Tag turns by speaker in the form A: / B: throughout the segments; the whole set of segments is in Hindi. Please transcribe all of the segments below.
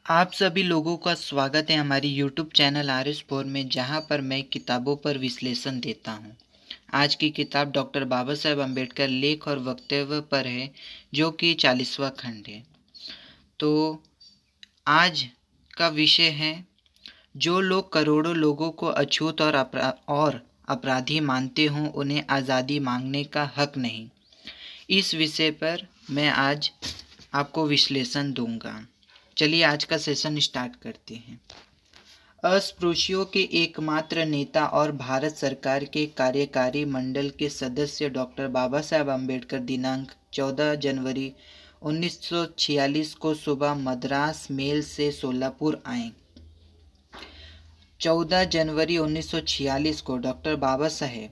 A: आप सभी लोगों का स्वागत है हमारी यूट्यूब चैनल RS4 में, जहां पर मैं किताबों पर विश्लेषण देता हूं। आज की किताब डॉक्टर बाबा साहेब अम्बेडकर लेख और वक्तव्य पर है, जो कि 40वां खंड है। तो आज का विषय है, जो लोग करोड़ों लोगों को अछूत और अपराधी मानते हों, उन्हें आज़ादी मांगने का हक नहीं। इस विषय पर मैं आज आपको विश्लेषण दूंगा। चलिए आज का सेशन स्टार्ट करते हैं। अस्पृश्यों के एकमात्र नेता और भारत सरकार के कार्यकारी मंडल के सदस्य डॉक्टर बाबा साहेब अम्बेडकर दिनांक 14 जनवरी 1946 को सुबह मद्रास मेल से सोलापुर आए। 14 जनवरी 1946 को डॉक्टर बाबा साहेब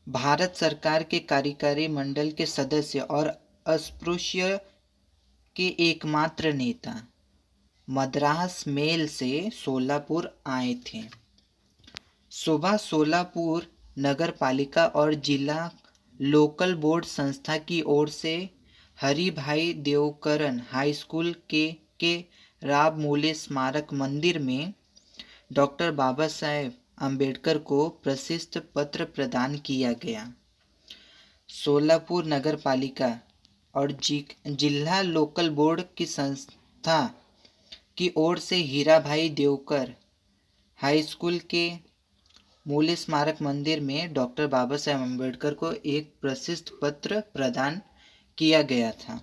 A: भारत सरकार के कार्यकारी मंडल के सदस्य और अस्पृश्य के एकमात्र नेता मद्रास मेल से सोलापुर आए थे। सुबह सोलापुर नगर पालिका और जिला लोकल बोर्ड संस्था की ओर से हरिभाई देवकरण हाई स्कूल के राममूले स्मारक मंदिर में डॉक्टर बाबा साहेब अम्बेडकर को प्रशस्ति पत्र प्रदान किया गया। सोलापुर नगर पालिका और जिला लोकल बोर्ड की संस्था की ओर से हीराभाई देवकर हाई स्कूल के मूले स्मारक मंदिर में डॉक्टर बाबा साहेब अम्बेडकर को एक प्रशस्ति पत्र प्रदान किया गया था।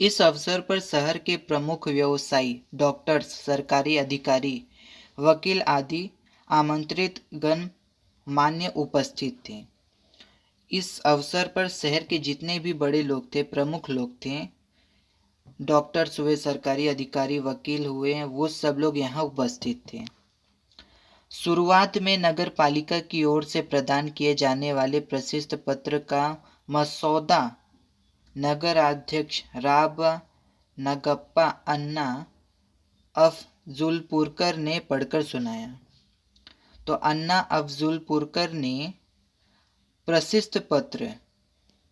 A: इस अवसर पर शहर के प्रमुख व्यवसायी, डॉक्टर्स, सरकारी अधिकारी, वकील आदि आमंत्रित गणमान्य उपस्थित थे। इस अवसर पर शहर के जितने भी बड़े लोग थे, प्रमुख लोग थे, डॉक्टर्स हुए, सरकारी अधिकारी, वकील हुए, वो सब लोग यहाँ उपस्थित थे। शुरुआत में नगर पालिका की ओर से प्रदान किए जाने वाले प्रशस्ति पत्र का मसौदा नगर अध्यक्ष राव नगप्पा अन्ना अफजुलपुरकर ने पढ़कर सुनाया। तो अन्ना अफजुलपुरकर ने प्रशस्ति पत्र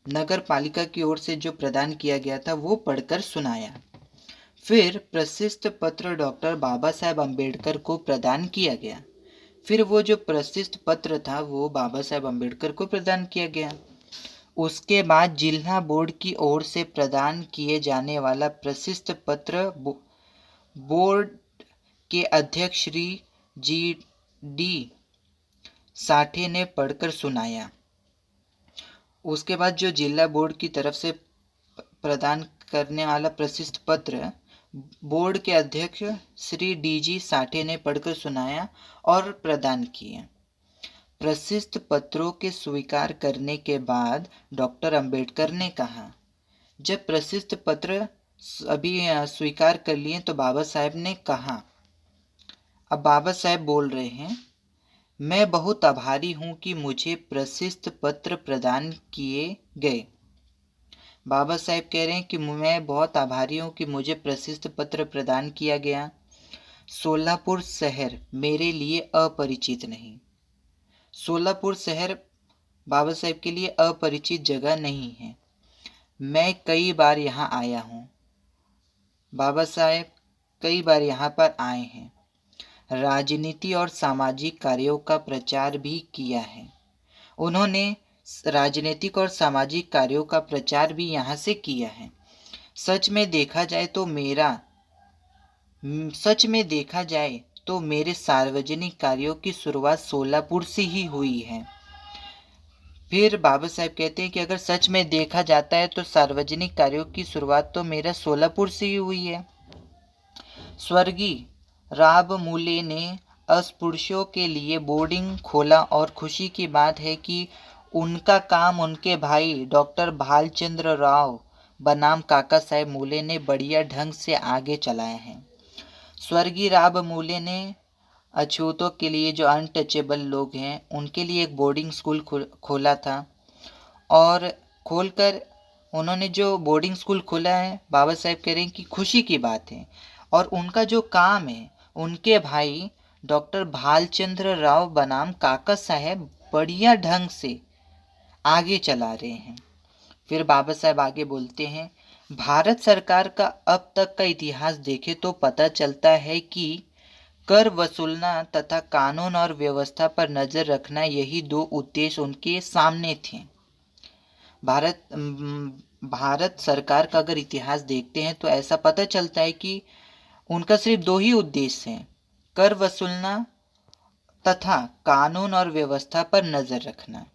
A: नगर पालिका की ओर से जो प्रदान किया गया था वो पढ़कर सुनाया। फिर प्रशस्ति पत्र डॉक्टर बाबा साहेब अम्बेडकर को प्रदान किया गया। फिर वो जो प्रशस्ति पत्र था वो बाबा साहेब अम्बेडकर को प्रदान किया गया। उसके बाद जिला बोर्ड की ओर से प्रदान किए जाने वाला प्रशस्ति पत्र बोर्ड के अध्यक्ष श्री GD साठे ने पढ़कर सुनाया। उसके बाद जो जिला बोर्ड की तरफ से प्रदान करने वाला प्रशस्ति पत्र बोर्ड के अध्यक्ष श्री DG साठे ने पढ़कर सुनाया और प्रदान किया। प्रशस्ति पत्रों के स्वीकार करने के बाद डॉक्टर अंबेडकर ने कहा, जब प्रशस्ति पत्र अभी स्वीकार कर लिए तो बाबा साहेब ने कहा, अब बाबा साहेब बोल रहे हैं, मैं बहुत आभारी हूँ कि मुझे प्रशस्ति पत्र प्रदान किए गए। बाबा साहेब कह रहे हैं कि मैं बहुत आभारी हूँ कि मुझे प्रशस्ति पत्र प्रदान किया गया। सोलापुर शहर मेरे लिए अपरिचित नहीं। सोलापुर शहर बाबा साहेब के लिए अपरिचित जगह नहीं है। मैं कई बार यहाँ आया हूँ। बाबा साहेब कई बार यहाँ पर आए हैं। राजनीति और सामाजिक कार्यों का प्रचार भी किया है। उन्होंने राजनीतिक और सामाजिक कार्यों का प्रचार भी यहाँ से किया है। सच में देखा जाए तो मेरे सार्वजनिक कार्यों की शुरुआत सोलापुर से ही हुई है। फिर बाबा साहेब कहते हैं कि अगर सच में देखा जाता है तो सार्वजनिक कार्यों की शुरुआत तो मेरा सोलापुर से ही हुई है। स्वर्गीय राममूले ने अस्पृश्यों के लिए बोर्डिंग खोला और खुशी की बात है कि उनका काम उनके भाई डॉक्टर भालचंद्र राव बनाम काका साहेब मूले ने बढ़िया ढंग से आगे चलाए हैं। स्वर्गीय राममूले ने अछूतों के लिए, जो अनटचेबल लोग हैं, उनके लिए एक बोर्डिंग स्कूल खोला था और खोलकर उन्होंने जो बोर्डिंग स्कूल खोला है, बाबा साहेब कह रहे हैं कि खुशी की बात है। और उनका जो काम है उनके भाई डॉक्टर भालचंद्र राव बनाम काका साहेब बढ़िया ढंग से आगे चला रहे हैं। फिर बाबा साहेब आगे बोलते हैं, भारत सरकार का अब तक का इतिहास देखें तो पता चलता है कि कर वसूलना तथा कानून और व्यवस्था पर नजर रखना, यही दो उद्देश्य उनके सामने थे। भारत सरकार का अगर इतिहास देखते हैं तो ऐसा पता चलता है कि उनका सिर्फ दो ही उद्देश्य हैं, कर वसूलना तथा कानून और व्यवस्था पर नजर रखना।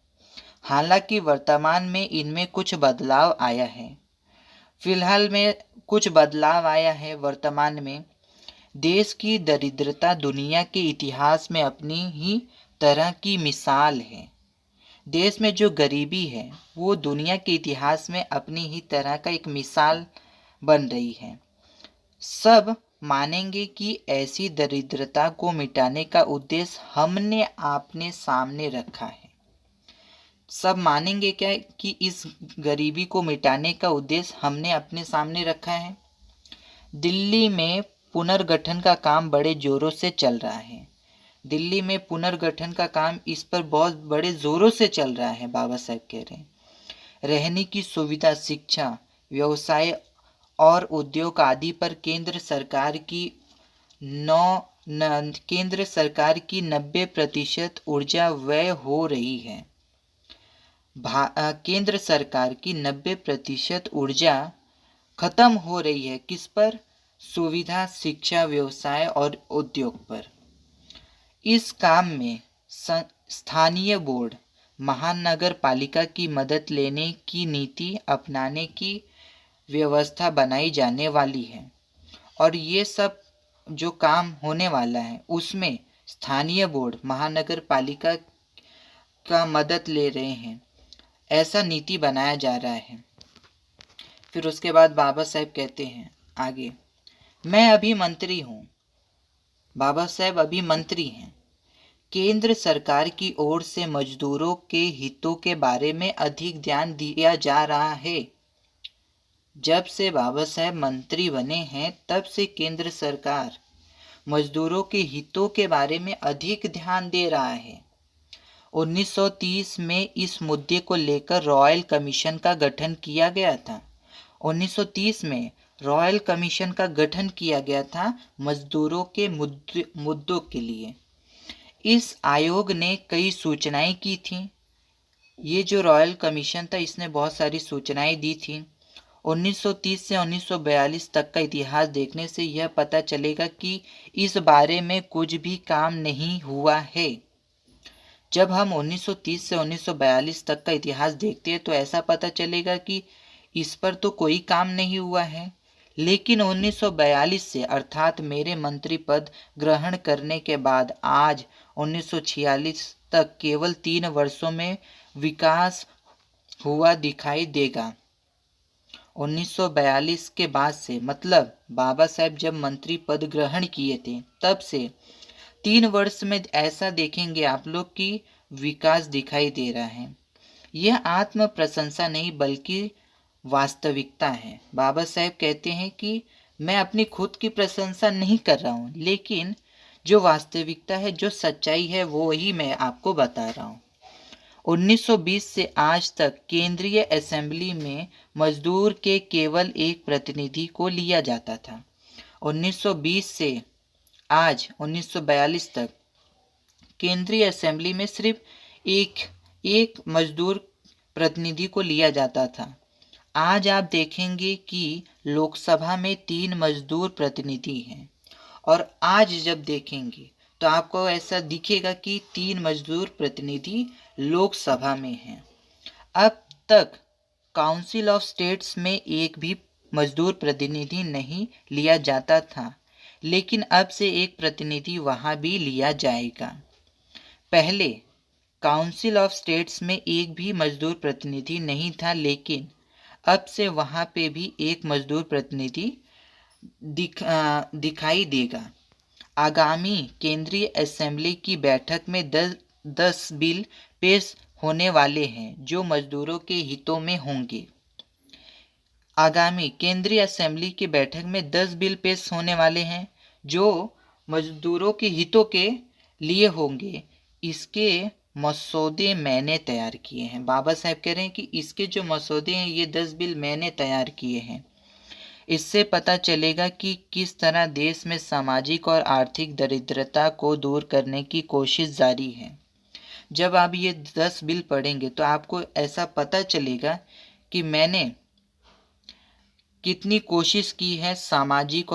A: हालांकि वर्तमान में इनमें कुछ बदलाव आया है। फिलहाल में कुछ बदलाव आया है वर्तमान में। देश की दरिद्रता दुनिया के इतिहास में अपनी ही तरह की मिसाल है। देश में जो गरीबी है वो दुनिया के इतिहास में अपनी ही तरह का एक मिसाल बन रही है। सब मानेंगे कि ऐसी दरिद्रता को मिटाने का उद्देश्य हमने अपने सामने रखा है। सब मानेंगे क्या कि इस गरीबी को मिटाने का उद्देश्य हमने अपने सामने रखा है। दिल्ली में पुनर्गठन का काम बड़े जोरों से चल रहा है। दिल्ली में पुनर्गठन का काम इस पर बहुत बड़े जोरों से चल रहा है। बाबा साहब कह रहे हैं रहने की सुविधा, शिक्षा, व्यवसाय और उद्योग आदि पर केंद्र सरकार की 90% ऊर्जा व्यय हो रही है। केंद्र सरकार की 90% ऊर्जा खत्म हो रही है। किस पर? सुविधा, शिक्षा, व्यवसाय और उद्योग पर। इस काम में स्थानीय बोर्ड, महानगर पालिका की मदद लेने की नीति अपनाने की व्यवस्था बनाई जाने वाली है। और ये सब जो काम होने वाला है उसमें स्थानीय बोर्ड, महानगर पालिका का मदद ले रहे हैं, ऐसा नीति बनाया जा रहा है। फिर उसके बाद बाबा साहब कहते हैं आगे, मैं अभी मंत्री हूँ। बाबा साहब अभी मंत्री हैं। केंद्र सरकार की ओर से मजदूरों के हितों के बारे में अधिक ध्यान दिया जा रहा है। जब से बाबा साहब मंत्री बने हैं तब से केंद्र सरकार मजदूरों के हितों के बारे में अधिक ध्यान दे रहा है। 1930 में इस मुद्दे को लेकर रॉयल कमीशन का गठन किया गया था। 1930 में रॉयल कमीशन का गठन किया गया था मजदूरों के मुद्दों के लिए। इस आयोग ने कई सूचनाएं की थीं। ये जो रॉयल कमीशन था इसने बहुत सारी सूचनाएं दी थी। 1930 से 1942 तक का इतिहास देखने से यह पता चलेगा कि इस बारे में कुछ भी काम नहीं हुआ है। जब हम 1930 से 1942 तक का इतिहास देखते हैं तो ऐसा पता चलेगा कि इस पर तो कोई काम नहीं हुआ है। लेकिन 1942 से अर्थात मेरे मंत्री पद ग्रहण करने के बाद आज 1946 तक केवल 3 वर्षों में विकास हुआ दिखाई देगा। 1942 के बाद से, मतलब बाबा साहब जब मंत्री पद ग्रहण किए थे तब से 3 वर्ष में ऐसा देखेंगे आप लोग कि विकास दिखाई दे रहा है। यह आत्म प्रशंसा नहीं बल्कि वास्तविकता है। बाबा साहब कहते हैं कि मैं अपनी खुद की प्रशंसा नहीं कर रहा हूँ, लेकिन जो वास्तविकता है, जो सच्चाई है, वो ही मैं आपको बता रहा हूँ। 1920 से आज तक केंद्रीय असेंबली में मजदूर के केवल एक प्रतिनिधि को लिया जाता था। 1920 से आज 1942 तक केंद्रीय असेंबली में सिर्फ एक मजदूर प्रतिनिधि को लिया जाता था। आज आप देखेंगे कि लोकसभा में 3 मजदूर प्रतिनिधि हैं, और आज जब देखेंगे तो आपको ऐसा दिखेगा कि 3 मजदूर प्रतिनिधि लोकसभा में हैं। अब तक काउंसिल ऑफ स्टेट्स में एक भी मजदूर प्रतिनिधि नहीं लिया जाता था, लेकिन अब से एक प्रतिनिधि वहाँ भी लिया जाएगा। पहले काउंसिल ऑफ स्टेट्स में एक भी मजदूर प्रतिनिधि नहीं था, लेकिन अब से वहाँ पे भी एक मजदूर प्रतिनिधि दिखाई देगा। आगामी केंद्रीय असेंबली की बैठक में 10 बिल पेश होने वाले हैं जो मजदूरों के हितों में होंगे। आगामी केंद्रीय असेंबली की बैठक में 10 बिल पेश होने वाले हैं जो मजदूरों के हितों के लिए होंगे। इसके मसौदे मैंने तैयार किए हैं। बाबा साहब कह रहे हैं कि इसके जो मसौदे हैं, ये 10 बिल मैंने तैयार किए हैं। इससे पता चलेगा कि किस तरह देश में सामाजिक और आर्थिक दरिद्रता को दूर करने की कोशिश जारी है। जब आप ये 10 बिल पढ़ेंगे तो आपको ऐसा पता चलेगा कि मैंने कितनी कोशिश की है सामाजिक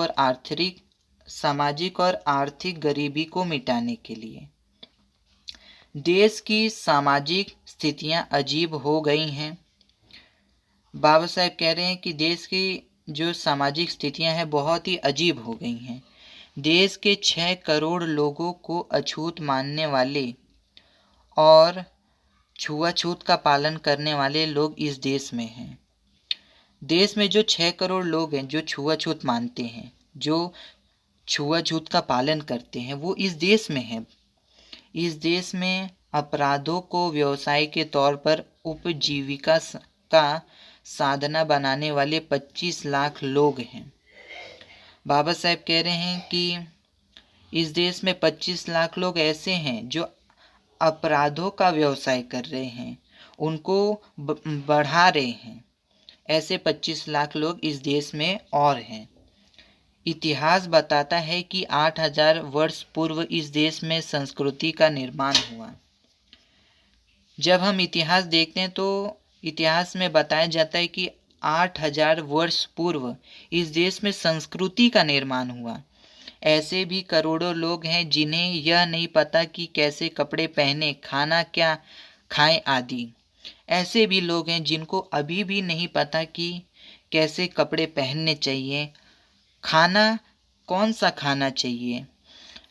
A: और आर्थिक गरीबी को मिटाने के लिए। देश की सामाजिक स्थितियां अजीब हो गई हैं। बाबा साहेब कह रहे हैं कि देश की जो सामाजिक स्थितियां हैं बहुत ही अजीब हो गई हैं। देश के 6 करोड़ लोगों को अछूत मानने वाले और छुआछूत का पालन करने वाले लोग इस देश में हैं। देश में जो 6 करोड़ लोग हैं जो छुआछूत मानते हैं, जो छुआछूत का पालन करते हैं, वो इस देश में हैं। इस देश में अपराधों को व्यवसाय के तौर पर उपजीविका का साधना बनाने वाले 25 लाख लोग हैं। बाबा साहेब कह रहे हैं कि इस देश में 25 लाख लोग ऐसे हैं जो अपराधों का व्यवसाय कर रहे हैं, उनको बढ़ा रहे हैं। ऐसे 25 लाख लोग इस देश में और हैं। इतिहास बताता है कि 8000 वर्ष पूर्व इस देश में संस्कृति का निर्माण हुआ। जब हम इतिहास देखते हैं तो इतिहास में बताया जाता है कि 8000 वर्ष पूर्व इस देश में संस्कृति का निर्माण हुआ। ऐसे भी करोड़ों लोग हैं जिन्हें यह नहीं पता कि कैसे कपड़े पहने, खाना क्या खाएं आदि। ऐसे भी लोग हैं जिनको अभी भी नहीं पता कि कैसे कपड़े पहनने चाहिए, खाना कौन सा खाना चाहिए।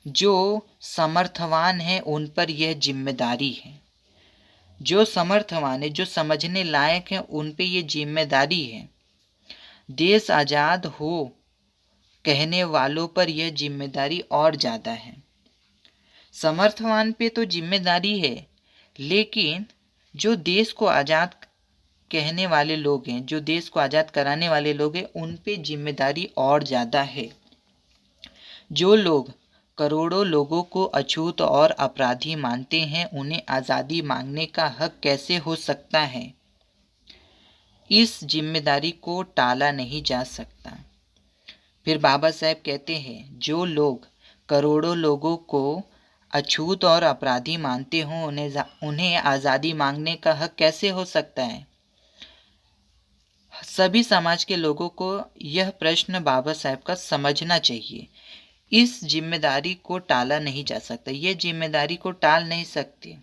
A: जो समर्थवान हैं उन पर यह जिम्मेदारी है। जो समर्थवान है, जो समझने लायक हैं, उन पे ये जिम्मेदारी है। देश आज़ाद हो कहने वालों पर यह जिम्मेदारी और ज़्यादा है। समर्थवान पे तो जिम्मेदारी है, लेकिन जो देश को आज़ाद कहने वाले लोग हैं, जो देश को आज़ाद कराने वाले लोग हैं, उन पे जिम्मेदारी और ज़्यादा है। जो लोग करोड़ों लोगों को अछूत और अपराधी मानते हैं, उन्हें आज़ादी मांगने का हक कैसे हो सकता है? इस जिम्मेदारी को टाला नहीं जा सकता। फिर बाबा साहेब कहते हैं, जो लोग करोड़ों लोगों को अछूत और अपराधी मानते हों, उन्हें आज़ादी मांगने का हक कैसे हो सकता है? सभी समाज के लोगों को यह प्रश्न बाबा साहेब का समझना चाहिए। इस जिम्मेदारी को टाला नहीं जा सकता, ये जिम्मेदारी को टाल नहीं सकते।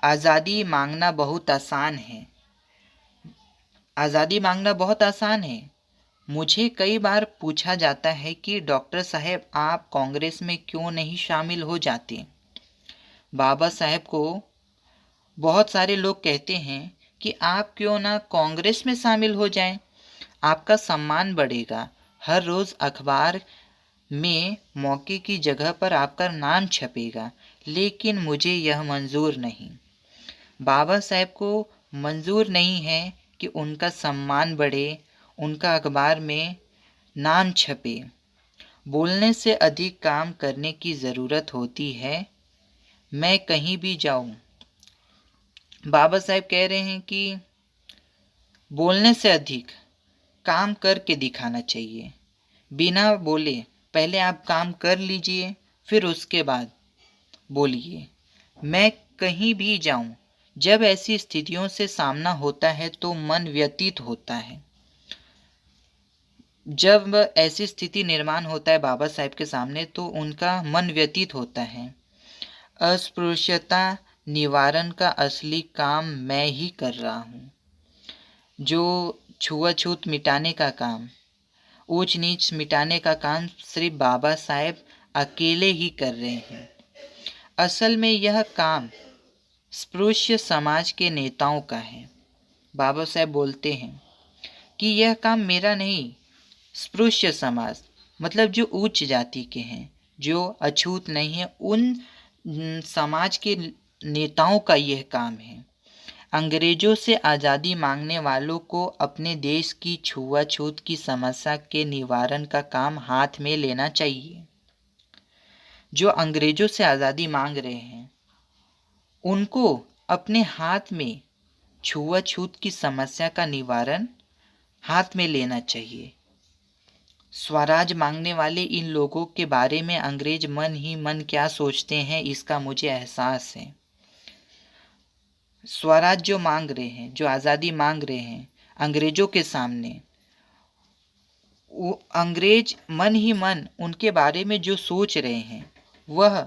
A: आज़ादी मांगना बहुत आसान है। आज़ादी मांगना बहुत आसान है। मुझे कई बार पूछा जाता है कि डॉक्टर साहब आप कांग्रेस में क्यों नहीं शामिल हो जाते? बाबा साहेब को बहुत सारे लोग कहते हैं कि आप क्यों ना कांग्रेस में शामिल हो जाएं, आपका सम्मान बढ़ेगा। हर रोज़ अखबार में मौके की जगह पर आपका नाम छपेगा। लेकिन मुझे यह मंजूर नहीं। बाबा साहेब को मंजूर नहीं है कि उनका सम्मान बढ़े, उनका अखबार में नाम छपे। बोलने से अधिक काम करने की ज़रूरत होती है। मैं कहीं भी जाऊं, बाबा साहेब कह रहे हैं कि बोलने से अधिक काम करके दिखाना चाहिए। बिना बोले पहले आप काम कर लीजिए, फिर उसके बाद बोलिए। मैं कहीं भी जाऊं, जब ऐसी स्थितियों से सामना होता है तो मन व्यतीत होता है। जब ऐसी स्थिति निर्माण होता है बाबा साहेब के सामने तो उनका मन व्यतीत होता है। अस्पृश्यता निवारण का असली काम मैं ही कर रहा हूँ। जो छुआछूत मिटाने का काम, ऊंच नीच मिटाने का काम सिर्फ बाबा साहेब अकेले ही कर रहे हैं। असल में यह काम स्पृश्य समाज के नेताओं का है। बाबा साहेब बोलते हैं कि यह काम मेरा नहीं, स्पृश्य समाज मतलब जो उच्च जाति के हैं, जो अछूत नहीं है, उन समाज के नेताओं का यह काम है। अंग्रेजों से आज़ादी मांगने वालों को अपने देश की छुआछूत की समस्या के निवारण का काम हाथ में लेना चाहिए। जो अंग्रेजों से आज़ादी मांग रहे हैं, उनको अपने हाथ में छुआछूत की समस्या का निवारण हाथ में लेना चाहिए। स्वराज मांगने वाले इन लोगों के बारे में अंग्रेज मन ही मन क्या सोचते हैं इसका मुझे एहसास है। स्वराज जो मांग रहे हैं, जो आज़ादी मांग रहे हैं अंग्रेजों के सामने, वो अंग्रेज मन ही मन उनके बारे में जो सोच रहे हैं वह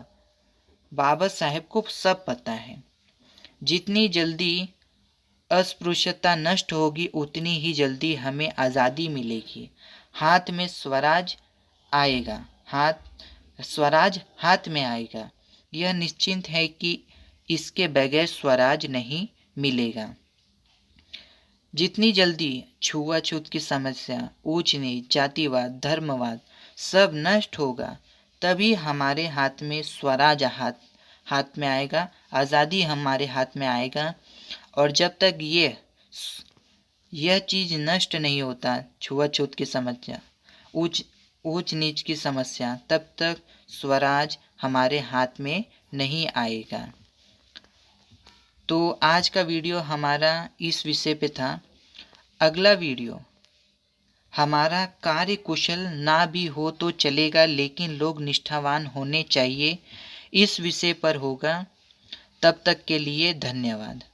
A: बाबा साहेब को सब पता है। जितनी जल्दी अस्पृश्यता नष्ट होगी उतनी ही जल्दी हमें आज़ादी मिलेगी। हाथ में स्वराज आएगा, स्वराज हाथ में आएगा। यह निश्चिंत है कि इसके बगैर स्वराज नहीं मिलेगा। जितनी जल्दी छुआछूत की समस्या, ऊंच नीच, जातिवाद, धर्मवाद सब नष्ट होगा तभी हमारे हाथ में स्वराज हाथ में आएगा, आज़ादी हमारे हाथ में आएगा। और जब तक यह चीज़ नष्ट नहीं होता, छुआछूत की समस्या, ऊंच नीच की समस्या, तब तक स्वराज हमारे हाथ में नहीं आएगा। तो आज का वीडियो हमारा इस विषय पे था। अगला वीडियो हमारा कार्य कुशल ना भी हो तो चलेगा लेकिन लोग निष्ठावान होने चाहिए, इस विषय पर होगा। तब तक के लिए धन्यवाद।